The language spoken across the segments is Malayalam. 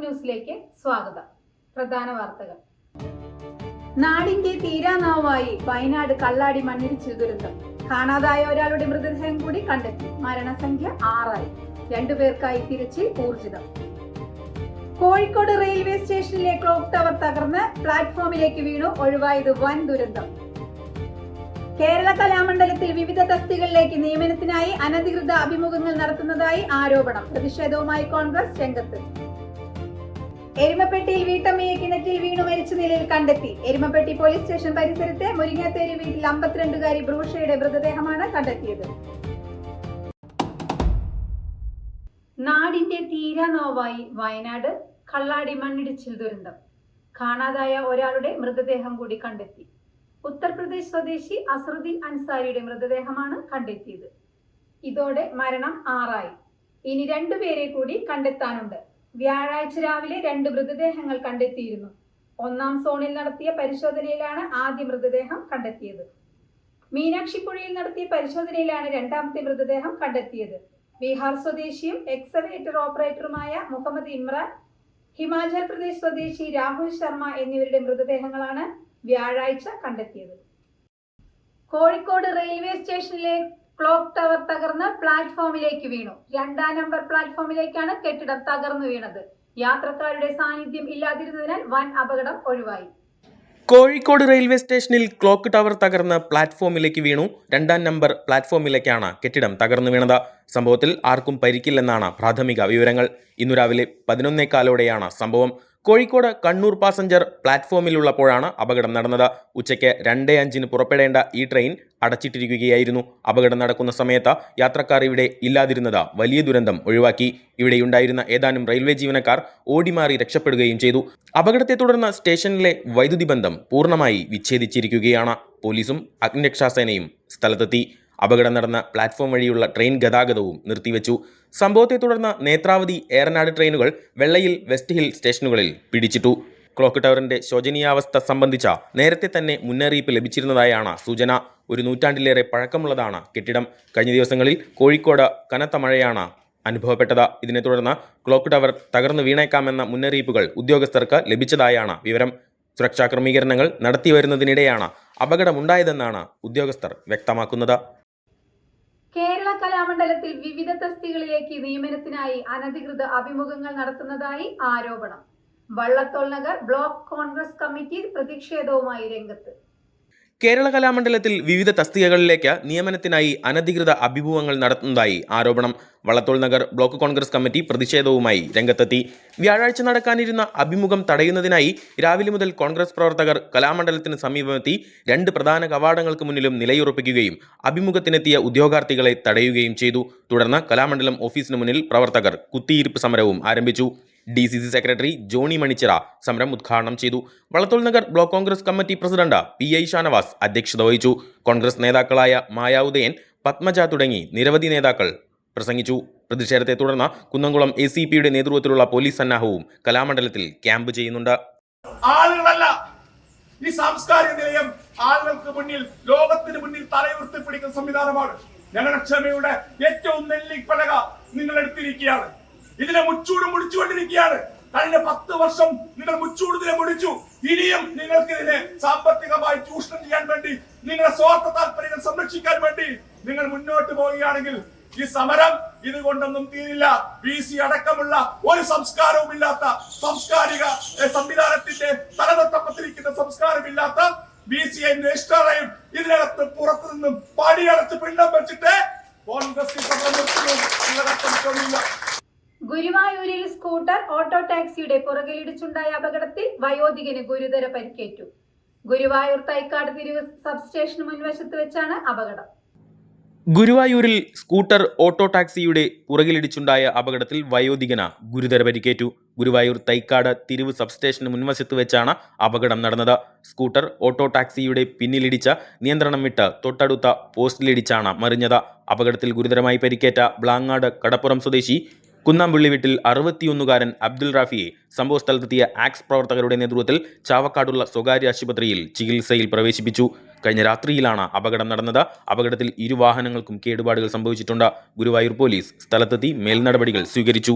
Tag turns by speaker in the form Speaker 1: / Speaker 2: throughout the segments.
Speaker 1: ന്യൂസിലേക്ക് സ്വാഗതം. പ്രധാന വാർത്തകൾ. നാടിന്റെ തീരാനാവായി വയനാട് കള്ളാടി മണ്ണിടിച്ചിൽ ദുരന്തം. കാണാതായ ഒരാളുടെ മൃതദേഹം കൂടി കണ്ടെത്തി. മരണസംഖ്യ 6 2 പേർക്കായി തിരച്ചിൽ ഊർജിതം. കോഴിക്കോട് റെയിൽവേ സ്റ്റേഷനിലെ ക്ലോക്ക് ടവർ തകർന്ന് പ്ലാറ്റ്ഫോമിലേക്ക് വീണു. ഒഴിവായത് വൻ ദുരന്തം. കേരള കലാമണ്ഡലത്തിൽ വിവിധ തസ്തികകളിലേക്ക് നിയമനത്തിനായി അനധികൃത അഭിമുഖങ്ങൾ നടത്തുന്നതായി ആരോപണം. പ്രതിഷേധവുമായി കോൺഗ്രസ് രംഗത്ത്. എരുമപ്പെട്ടിയിൽ വീട്ടമ്മയെ കിണറ്റിൽ വീണു മരിച്ച നിലയിൽ കണ്ടെത്തി. എരുമപ്പെട്ടി പോലീസ് സ്റ്റേഷൻ പരിസരത്തെ മുരിങ്ങത്തേരി വീട്ടിൽ 52-കാരി ബ്രൂഷയുടെ മൃതദേഹമാണ് കണ്ടെത്തിയത്. നാടിന്റെ തീരാനോവായി വയനാട് കള്ളാടി മണ്ണിടിച്ചിൽ ദുരന്തം. കാണാതായ ഒരാളുടെ മൃതദേഹം കൂടി കണ്ടെത്തി. ഉത്തർപ്രദേശ് സ്വദേശി അസറുദ്ദീൻ അൻസാരിയുടെ മൃതദേഹമാണ് കണ്ടെത്തിയത്. ഇതോടെ മരണം 6. ഇനി 2 പേരെ കൂടി കണ്ടെത്താനുണ്ട്. വ്യാഴാഴ്ച രാവിലെ 2 മൃതദേഹങ്ങൾ കണ്ടെത്തിയിരുന്നു. 1-ാം സോണിൽ നടത്തിയ പരിശോധനയിലാണ് ആദ്യ മൃതദേഹം കണ്ടെത്തിയത്. മീനാക്ഷിപ്പുഴയിൽ നടത്തിയ പരിശോധനയിലാണ് 2ാമത്തെ മൃതദേഹം കണ്ടെത്തിയത്. ബീഹാർ സ്വദേശിയും എക്സവേറ്റർ ഓപ്പറേറ്ററുമായ മുഹമ്മദ് ഇമ്രാൻ, ഹിമാചൽ പ്രദേശ് സ്വദേശി രാഹുൽ ശർമ്മ എന്നിവരുടെ മൃതദേഹങ്ങളാണ് വ്യാഴാഴ്ച കണ്ടെത്തിയത്. കോഴിക്കോട് റെയിൽവേ സ്റ്റേഷനിലെ ക്ലോക്ക് ടവർ തകർന്ന് പ്ലാറ്റ്ഫോമിലേക്ക് വീണു. 2ാം നമ്പർ പ്ലാറ്റ്ഫോമിലേക്കാണ് കെട്ടിടം തകർന്നു വീണത്. യാത്രക്കാരുടെ സാന്നിധ്യം ഇല്ലാതിരുന്നതിനാൽ വൻ അപകടം ഒഴിവായി.
Speaker 2: കോഴിക്കോട് റെയിൽവേ സ്റ്റേഷനിൽ ക്ലോക്ക് ടവർ തകർന്ന് പ്ലാറ്റ്ഫോമിലേക്ക് വീണു. 2ാം നമ്പർ പ്ലാറ്റ്ഫോമിലേക്കാണ് കെട്ടിടം തകർന്നു വീണത്. സംഭവത്തിൽ ആർക്കും പരിക്കില്ലെന്നാണ് പ്രാഥമിക വിവരങ്ങൾ. ഇന്നു രാവിലെ 11:15 സംഭവം. കോഴിക്കോട് കണ്ണൂർ പാസഞ്ചർ പ്ലാറ്റ്ഫോമിലുള്ളപ്പോഴാണ് അപകടം നടന്നത്. ഉച്ചയ്ക്ക് 2:05 പുറപ്പെടേണ്ട ഈ ട്രെയിൻ അടച്ചിട്ടിരിക്കുകയായിരുന്നു. അപകടം നടക്കുന്ന സമയത്ത് യാത്രക്കാർ ഇവിടെ ഇല്ലാതിരുന്നത് വലിയ ദുരന്തം ഒഴിവാക്കി. ഇവിടെയുണ്ടായിരുന്ന ഏതാനും റെയിൽവേ ജീവനക്കാർ ഓടിമാറി രക്ഷപ്പെടുകയും ചെയ്തു. അപകടത്തെ തുടർന്ന് സ്റ്റേഷനിലെ വൈദ്യുതി ബന്ധം പൂർണ്ണമായി വിച്ഛേദിച്ചിരിക്കുകയാണ്. പോലീസും അഗ്നിരക്ഷാസേനയും സ്ഥലത്തെത്തി. അപകടം നടന്ന പ്ലാറ്റ്ഫോം വഴിയുള്ള ട്രെയിൻ ഗതാഗതവും നിർത്തിവെച്ചു. സംഭവത്തെ തുടർന്ന് നേത്രാവതി, ഏറനാട് ട്രെയിനുകൾ വെള്ളയിൽ, വെസ്റ്റ് ഹിൽ സ്റ്റേഷനുകളിൽ പിടിച്ചിട്ടു. ക്ലോക്ക് ടവറിന്റെ ശോചനീയാവസ്ഥ സംബന്ധിച്ച നേരത്തെ തന്നെ മുന്നറിയിപ്പ് ലഭിച്ചിരുന്നതായാണ് സൂചന. 1 നൂറ്റാണ്ടിലേറെ പഴക്കമുള്ളതാണ് കെട്ടിടം. കഴിഞ്ഞ ദിവസങ്ങളിൽ കോഴിക്കോട് കനത്ത മഴയാണ് അനുഭവപ്പെട്ടത്. ഇതിനെ തുടർന്ന് ക്ലോക്ക് ടവർ തകർന്നു വീണേക്കാമെന്ന മുന്നറിയിപ്പുകൾ ഉദ്യോഗസ്ഥർക്ക് ലഭിച്ചതായാണ് വിവരം. സുരക്ഷാ ക്രമീകരണങ്ങൾ നടത്തിവരുന്നതിനിടെയാണ് അപകടമുണ്ടായതെന്നാണ് ഉദ്യോഗസ്ഥർ വ്യക്തമാക്കുന്നത്.
Speaker 1: കേരള കലാമണ്ഡലത്തിൽ വിവിധ തസ്തികകളിലേക്ക് നിയമനത്തിനായി അനധികൃത അഭിമുഖങ്ങൾ നടത്തുന്നതായി ആരോപണം. വള്ളത്തോൾ നഗർ ബ്ലോക്ക് കോൺഗ്രസ് കമ്മിറ്റി പ്രതിഷേധവുമായി രംഗത്ത്.
Speaker 2: കേരള കലാമണ്ഡലത്തിൽ വിവിധ തസ്തികകളിലേക്ക് നിയമനത്തിനായി അനധികൃത അഭിമുഖങ്ങൾ നടത്തുന്നതായി ആരോപണം. വള്ളത്തോൾ നഗർ ബ്ലോക്ക് കോൺഗ്രസ് കമ്മിറ്റി പ്രതിഷേധവുമായി രംഗത്തെത്തി. വ്യാഴാഴ്ച നടക്കാനിരുന്ന അഭിമുഖം തടയുന്നതിനായി രാവിലെ മുതൽ കോൺഗ്രസ് പ്രവർത്തകർ കലാമണ്ഡലത്തിന് സമീപമെത്തി 2 പ്രധാന കവാടങ്ങൾക്ക് മുന്നിലും നിലയുറപ്പിക്കുകയും അഭിമുഖത്തിനെത്തിയ ഉദ്യോഗാർത്ഥികളെ തടയുകയും ചെയ്തു. തുടർന്ന് കലാമണ്ഡലം ഓഫീസിന് മുന്നിൽ പ്രവർത്തകർ കുത്തിയിരിപ്പ് സമരവും ആരംഭിച്ചു. DCC സെക്രട്ടറി ജോണി മണിച്ചിറ സമരം ഉദ്ഘാടനം ചെയ്തു. Vallathol Nagar block Congress committee president PI Shanavas അധ്യക്ഷത വഹിച്ചു. കോൺഗ്രസ് നേതാക്കളായ മായ ഉദയൻ, പത്മജ തുടങ്ങി നിരവധി നേതാക്കൾ പ്രസംഗിച്ചു. പ്രതിഷേധത്തെ തുടർന്ന് കുന്നംകുളം ACPയുടെ നേതൃത്വത്തിലുള്ള പോലീസ് സന്നാഹവും കലാമണ്ഡലത്തിൽ ക്യാമ്പ് ചെയ്യുന്നുണ്ട്.
Speaker 3: ആളുകളല്ല, ഈ സാംസ്കാരിക നിലയം ആളുകൾക്ക് മുന്നിൽ, ലോകത്തിന് മുന്നിൽ തലയുയർത്തി പിടിക്കുന്ന സംവിധാനമാണ്. ഞങ്ങളുടെ ക്ഷമയുടെ ഏറ്റവും നെല്ലിപ്പലക നിങ്ങൾ എടുത്തിരിക്കുകയാണ്. ഇതിനെ മുച്ചൂട് മുടിച്ചുകൊണ്ടിരിക്കുകയാണ്. കഴിഞ്ഞ 10 വർഷം നിങ്ങൾ മുച്ചൂടുതിനെ മുടിച്ചു. ഇനിയും നിങ്ങൾക്ക് ഇതിനെ സാമ്പത്തികമായി ചൂഷണം ചെയ്യാൻ വേണ്ടി, നിങ്ങളുടെ സ്വാർത്ഥ താല്പര്യങ്ങൾ സംരക്ഷിക്കാൻ വേണ്ടി നിങ്ങൾ മുന്നോട്ട് പോവുകയാണെങ്കിൽ ഈ സമരം ഇതുകൊണ്ടൊന്നും തീരില്ല. BC അടക്കമുള്ള ഒരു സംസ്കാരവും ഇല്ലാത്ത, സാംസ്കാരിക സംവിധാനത്തിന്റെ തലതൊട്ടപ്പത്തിരിക്കുന്ന സംസ്കാരമില്ലാത്ത BCI രജിസ്ട്രാറേയും ഇതിനകത്ത് പുറത്തു നിന്നും പടിയടച്ച് പിണ്ഡം വെച്ചിട്ട് കോൺഗ്രസ്
Speaker 1: ഗുരുവായൂരിൽ സ്കൂട്ടർ ഓട്ടോ ടാക്സിയുടെ പുറകിലിടിച്ചുണ്ടായ അപകടത്തിൽ വയോധികന് ഗുരുതര പരിക്കേറ്റു. ഗുരുവായൂർ തൈക്കാട് തിരിവ് സബ്സ്റ്റേഷന് മുൻവശത്ത് വെച്ചാണ് അപകടം.
Speaker 2: ഗുരുവായൂരിൽ സ്കൂട്ടർ ഓട്ടോ ടാക്സിയുടെ പുറകിലിടിച്ചുണ്ടായ അപകടത്തിൽ വയോധികന് ഗുരുതര പരിക്കേറ്റു. ഗുരുവായൂർ തൈക്കാട് തിരിവ് സബ്സ്റ്റേഷന് മുൻവശത്ത് വെച്ചാണ് അപകടം നടന്നത്. സ്കൂട്ടർ ഓട്ടോ ടാക്സിയുടെ പിന്നിലിടിച്ച നിയന്ത്രണം വിട്ട് തൊട്ടടുത്ത പോസ്റ്റിലിടിച്ചാണ് മറിഞ്ഞത്. അപകടത്തിൽ ഗുരുതരമായി പരിക്കേറ്റ ബ്ലാങ്ങാട് കടപ്പുറം സ്വദേശി കുന്നാമ്പുള്ളി വീട്ടിൽ 61-കാരൻ അബ്ദുൽ റാഫിയെ സംഭവസ്ഥലത്തെത്തിയ ആക്സ് പ്രവർത്തകരുടെ നേതൃത്വത്തിൽ ചാവക്കാടുള്ള സ്വകാര്യ ആശുപത്രിയിൽ ചികിത്സയിൽ പ്രവേശിപ്പിച്ചു. കഴിഞ്ഞ രാത്രിയിലാണ് അപകടം നടന്നത്. അപകടത്തിൽ 2 വാഹനങ്ങൾക്കും കേടുപാടുകൾ സംഭവിച്ചിട്ടുണ്ട്. ഗുരുവായൂർ പോലീസ് സ്ഥലത്തെത്തി മേൽനടപടികൾ സ്വീകരിച്ചു.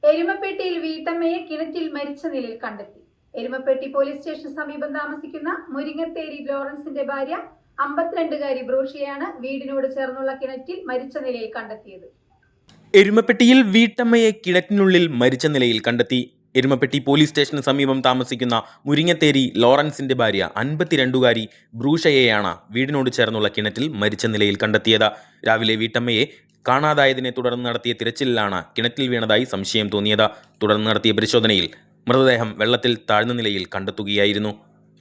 Speaker 1: എരുമപ്പെട്ടിയിൽ വീട്ടമ്മയെ കിണറ്റിൽ മരിച്ച നിലയിൽ കണ്ടെത്തി. എരുമപ്പെട്ടി പോലീസ് സ്റ്റേഷന് സമീപം താമസിക്കുന്ന മുരിങ്ങത്തേരി ലോറൻസിന്റെ ഭാര്യ 52-കാരി ബ്രൂഷയാണ് വീടിനോട് ചേർന്നുള്ള കിണറ്റിൽ മരിച്ച നിലയിൽ കണ്ടെത്തിയത്.
Speaker 2: എരുമപ്പെട്ടിയിൽ വീട്ടമ്മയെ കിണറ്റിനുള്ളിൽ മരിച്ച നിലയിൽ കണ്ടെത്തി. എരുമപ്പെട്ടി പോലീസ് സ്റ്റേഷന് സമീപം താമസിക്കുന്ന മുരിങ്ങത്തേരി ലോറൻസിന്റെ ഭാര്യ 52-കാരി ബ്രൂഷയെയാണ് വീടിനോട് ചേർന്നുള്ള കിണറ്റിൽ മരിച്ച നിലയിൽ കണ്ടെത്തിയത്. രാവിലെ വീട്ടമ്മയെ കാണാതായതിനെ തുടർന്ന് നടത്തിയ തിരച്ചിലിലാണ് കിണറ്റിൽ വീണതായി സംശയം തോന്നിയത്. തുടർന്ന് നടത്തിയ പരിശോധനയിൽ മൃതദേഹം വെള്ളത്തിൽ താഴ്ന്ന നിലയിൽ കണ്ടെത്തുകയായിരുന്നു.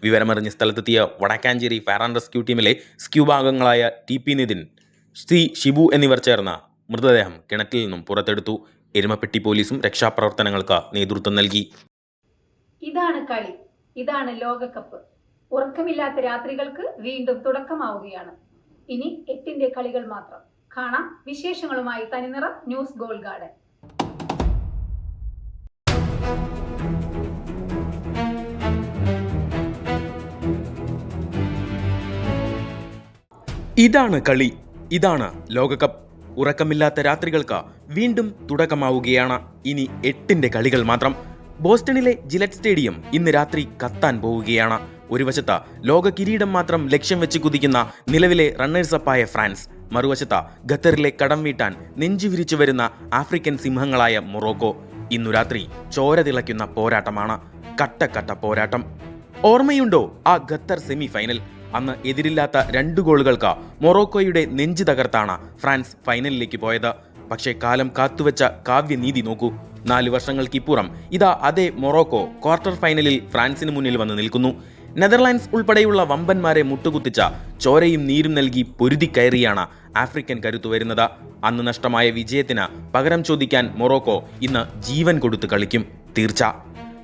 Speaker 2: വിവരമറിഞ്ഞ് സ്ഥലത്തെത്തിയ വടക്കാഞ്ചേരി ഫയർ ആൻഡ് റെസ്ക്യൂ ടീമിലെ സ്ക്യൂബ അംഗങ്ങളായ TP നിതിൻ, ഷിബു എന്നിവർ ചേർന്ന് മൃതദേഹം കിണറ്റിൽ നിന്നും പുറത്തെടുത്തു. എരുമപ്പെട്ടി പോലീസും രക്ഷാപ്രവർത്തനങ്ങൾക്ക് നേതൃത്വം നൽകി.
Speaker 1: ഇതാണ് കളി, ഇതാണ് ലോകകപ്പ്. ഉറക്കമില്ലാത്ത രാത്രികൾക്ക് വീണ്ടും തുടക്കമാവുകയാണ്. ഇനി 8ന്റെ കളികൾ മാത്രം. കാണാം വിശേഷങ്ങളുമായി തനിനിറം ന്യൂസ് ഗോൾ ഗാർഡൻ.
Speaker 2: ഇതാണ് കളി, ഇതാണ് ലോകകപ്പ്. ഉറക്കമില്ലാത്ത രാത്രികൾക്ക് വീണ്ടും തുടക്കമാവുകയാണ്. ഇനി 8ന്റെ കളികൾ മാത്രം. ബോസ്റ്റണിലെ ജിലറ്റ് സ്റ്റേഡിയം ഇന്ന് രാത്രി കത്താൻ പോവുകയാണ്. ഒരു വശത്ത് ലോക കിരീടം മാത്രം ലക്ഷ്യം വെച്ച് കുതിക്കുന്ന നിലവിലെ റണ്ണേഴ്സപ്പായ ഫ്രാൻസ്, മറുവശത്ത് ഖത്തറിലെ കടം വീട്ടാൻ നെഞ്ചുവിരിച്ചു വരുന്ന ആഫ്രിക്കൻ സിംഹങ്ങളായ മൊറോക്കോ. ഇന്നു രാത്രി ചോര തിളയ്ക്കുന്ന പോരാട്ടമാണ്, കട്ട പോരാട്ടം. ഓർമ്മയുണ്ടോ ആ ഖത്തർ സെമി ഫൈനൽ? അന്ന് എതിരില്ലാത്ത 2 ഗോളുകൾക്ക് മൊറോക്കോയുടെ നെഞ്ച് തകർത്താണ് ഫ്രാൻസ് ഫൈനലിലേക്ക് പോയത്. പക്ഷേ കാലം കാത്തുവെച്ച കാവ്യനീതി നോക്കൂ. 4 വർഷങ്ങൾക്കിപ്പുറം ഇതാ അതേ മൊറോക്കോ ക്വാർട്ടർ ഫൈനലിൽ ഫ്രാൻസിന് മുന്നിൽ വന്ന് നിൽക്കുന്നു. നെതർലാൻഡ്സ് ഉൾപ്പെടെയുള്ള വമ്പന്മാരെ മുട്ടുകുത്തിച്ച ചോരയും നീരും നൽകി പൊരുതി കയറിയാണ് ആഫ്രിക്കൻ കരുത്തു വരുന്നത്. അന്ന് നഷ്ടമായ വിജയത്തിന് പകരം ചോദിക്കാൻ മൊറോക്കോ ഇന്ന് ജീവൻ കൊടുത്ത് കളിക്കും, തീർച്ച.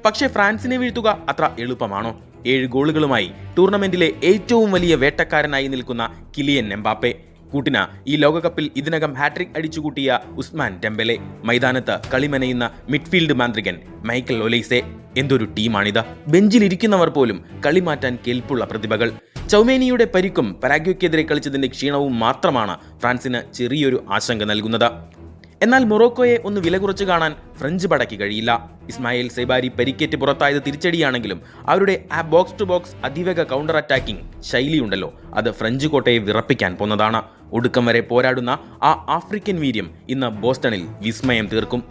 Speaker 2: പക്ഷേ ഫ്രാൻസിനെ വീഴ്ത്തുക അത്ര എളുപ്പമാണോ? 7 ഗോളുകളുമായി ടൂർണമെന്റിലെ ഏറ്റവും വലിയ വേട്ടക്കാരനായി നിൽക്കുന്ന കിലിയൻ എംബാപ്പെ, കൂട്ടിന് ഈ ലോകകപ്പിൽ ഇതിനകം ഹാട്രിക് അടിച്ചുകൂട്ടിയ ഉസ്മാൻ ഡെംബെലെ, മൈതാനത്ത് കളിമനയുന്ന മിഡ്ഫീൽഡ് മാന്ത്രികൻ മൈക്കൽ ഒലൈസെ. എന്തൊരു ടീമാണിത്! ബെഞ്ചിലിരിക്കുന്നവർ പോലും കളി മാറ്റാൻ കെൽപ്പുള്ള പ്രതിഭകൾ. ചൗമേനിയുടെ പരിക്കും പരാഗ്വയ്ക്കെതിരെ കളിച്ചതിന്റെ ക്ഷീണവും മാത്രമാണ് ഫ്രാൻസിന് ചെറിയൊരു ആശങ്ക നൽകുന്നത്. എന്നാൽ മൊറോക്കോയെ ഒന്ന് വില കുറച്ച് കാണാൻ ഫ്രഞ്ച് പടയ്ക്ക് കഴിയില്ല. ഇസ്മായിൽ സെബാരി പരിക്കേറ്റ് പുറത്തായത് തിരിച്ചടിയാണെങ്കിലും അവരുടെ ആ ബോക്സ് ടു ബോക്സ് അതിവേഗ കൗണ്ടർ അറ്റാക്കിംഗ് ശൈലിയുണ്ടല്ലോ, അത് ഫ്രഞ്ച് കോട്ടയെ വിറപ്പിക്കാൻ പോന്നതാണ്. ഒടുക്കം വരെ പോരാടുന്ന ആ ആഫ്രിക്കൻ വീര്യം ഇന്ന് ബോസ്റ്റണിൽ വിസ്മയം തീർക്കും.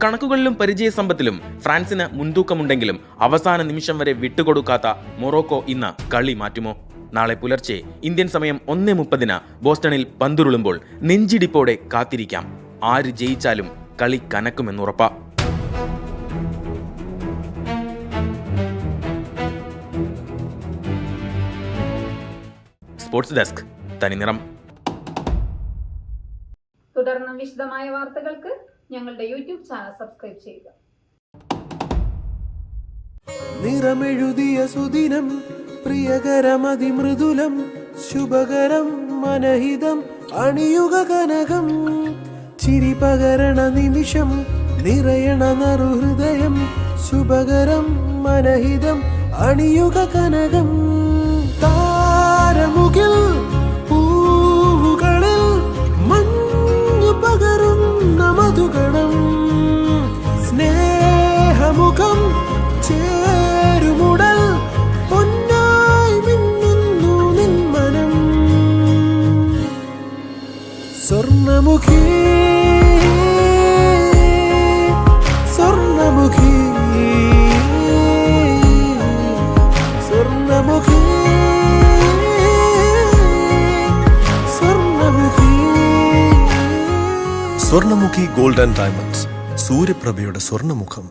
Speaker 2: കണക്കുകളിലും പരിചയസമ്പത്തിലും ഫ്രാൻസിന് മുൻതൂക്കമുണ്ടെങ്കിലും അവസാന നിമിഷം വരെ വിട്ടുകൊടുക്കാത്ത മൊറോക്കോ ഇന്ന് കളി മാറ്റുമോ? നാളെ പുലർച്ചെ ഇന്ത്യൻ സമയം 1:30 ബോസ്റ്റണിൽ പന്തുരുളുമ്പോൾ നെഞ്ചിടിപ്പോടെ കാത്തിരിക്കാം. ആര് ജയിച്ചാലും കളി കനക്കുമെന്നുറപ്പാ. സ്പോർട്സ് ഡെസ്ക്, തനിനിറം.
Speaker 1: തുടർന്നും വിശദമായ വാർത്തകൾക്ക് ഞങ്ങളുടെ യൂട്യൂബ് ചാനൽ സബ്സ്ക്രൈബ് ചെയ്യുക.
Speaker 4: നിറമെഴുതിയ സുദിനം, പ്രിയകരമതിമൃദുലം, ശുഭകരം മനഹിതം, അണിയുക കനകം. ചിരി പകരണ നിമിഷം, നിറയണ നറുഹൃദയം, ശുഭകരം മനഹിതം, അണിയുക കനകം. താരമുകിൽ പൂവുകളിൽ മഞ്ഞു പകരുന്ന മധുഗണം, സ്നേഹമുഖം ചേരുമുടൽ, പൊന്നായി മിന്നുന്നു നിൻ മനം. സ്വർണ്ണമുഖി സ്വർണ്ണമുഖി സ്വർണ്ണമുഖി സ്വർണ്ണമുഖി സ്വർണ്ണമുഖി ഗോൾഡ് ആൻഡ് ഡയമണ്ട്സ്, സൂര്യപ്രഭയുടെ സ്വർണ്ണമുഖം.